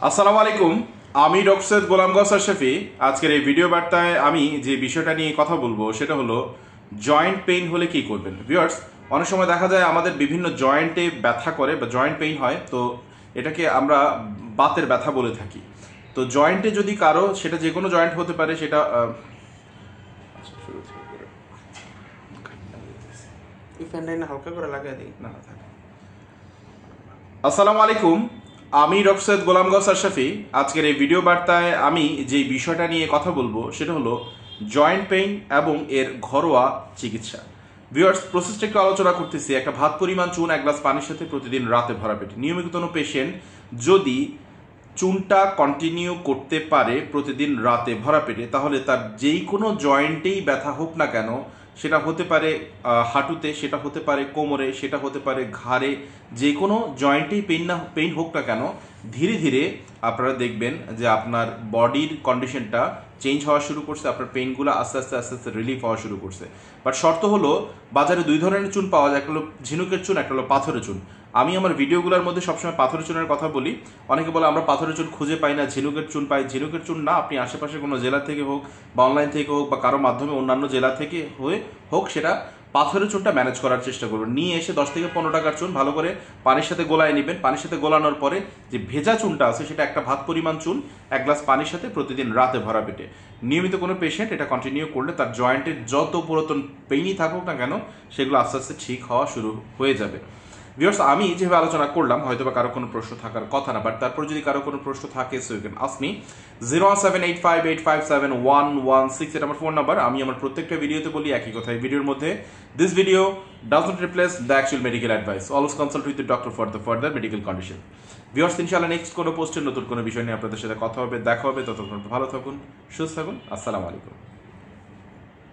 আসসালামু আলাইকুম। আমি ডক্টর সৈয়দ গোলাম গৌসার শফি। আজকের এই ভিডিও বার্তায় আমি যে বিষয়টা নিয়ে কথা বলবো সেটা হলো জয়েন্ট পেইন হলে কি করবেন। ভিউয়ার্স, অনেক সময় দেখা যায় আমাদের বিভিন্ন জয়েন্টে ব্যথা করে বা জয়েন্ট পেইন হয়, তো এটাকে আমরা বাতের ব্যথা বলে থাকি। তো জয়েন্টে যদি কারো, সেটা যে কোনো জয়েন্ট হতে পারে, সেটা হালকা করে লাগাই দিই না। আসসালামু আলাইকুম। আমি ডক্টর সৈয়দ গোলাম গৌসার শফি। আজকের এই ভিডিও বার্তায় আমি যে বিষয়টা নিয়ে কথা বলবো সেটা হলো জয়েন্ট পেইন এবং এর ঘরোয়া চিকিৎসা। ভিউয়ার্স, প্রসেসটা একটু আলোচনা করতেছি। একটা ভাত পরিমাণ চুন এক গ্লাস পানির সাথে প্রতিদিন রাতে ভরা পেটে। নিয়মিত কোনো পেশেন্ট যদি চুনটা কন্টিনিউ করতে পারে প্রতিদিন রাতে ভরা পেটে, তাহলে তার যেই কোনো জয়েন্টেই ব্যথা হোক না কেন, সেটা হতে পারে হাঁটুতে, সেটা হতে পারে কোমরে, সেটা হতে পারে ঘাড়ে, যে কোনো জয়েন্টেই পেইন হোক না কেন, ধীরে ধীরে আপনারা দেখবেন যে আপনার বডির কন্ডিশনটা চেঞ্জ হওয়া শুরু করছে, আপনার পেইনগুলো আস্তে আস্তে আস্তে আস্তে রিলিফ হওয়া শুরু করছে। বাট শর্ত হলো, বাজারে দুই ধরনের চুন পাওয়া যায়, একটা হলো ঝিনুকের চুন, একটা হলো পাথরের চুন। আমি আমার ভিডিওগুলোর মধ্যে সবসময় পাথরের চুনের কথা বলি। অনেকে বলে আমরা পাথরের চুন খুঁজে পাই না, ঝিনুকের চুন পাই। ঝিনুকের চুন না, আপনি আশেপাশে কোনো জেলা থেকে হোক বা অনলাইন থেকে হোক বা কারো মাধ্যমে অন্যান্য জেলা থেকে হোক, সেটা পাথরের চুনটা ম্যানেজ করার চেষ্টা করবেন। নিয়ে এসে 10 থেকে 15 টাকার চুন ভালো করে পানির সাথে গোলায় নেবেন। পানির সাথে গোলানোর পরে যে ভেজা চুনটা আছে, সেটা একটা ভাত পরিমাণ চুন এক গ্লাস পানির সাথে প্রতিদিন রাতে ভরা পেটে। নিয়মিত কোনো পেশেন্ট এটা কন্টিনিউ করলে তার জয়েন্টের যত পুরাতন পেইনই থাকুক না কেন, সেগুলো আস্তে আস্তে ঠিক হওয়া শুরু হয়ে যাবে। ভিউয়ার্স, আমি যেভাবে আলোচনা করলাম, হয়তো বা কারো কোনো প্রশ্ন থাকার কথা না, বাট তারপর যদি কারো কোনো প্রশ্ন থাকে, so you can ask me. 01785857116 এটা আমার ফোন নাম্বার। আমি আমার প্রত্যেকটা ভিডিওতে বলি একই কথা। এই ভিডিওর মধ্যে, this video does not replace the actual medical advice, always consult with the doctor for the further medical condition. Viewers, ইনশাআল্লাহ নেক্সট কোনো পোস্টের নতুন কোনো বিষয় নিয়ে আপনাদের সাথে কথা হবে, দেখা হবে। ততক্ষণ ভালো থাকুন, সুস্থ থাকুন। আসসালামু আলাইকুম।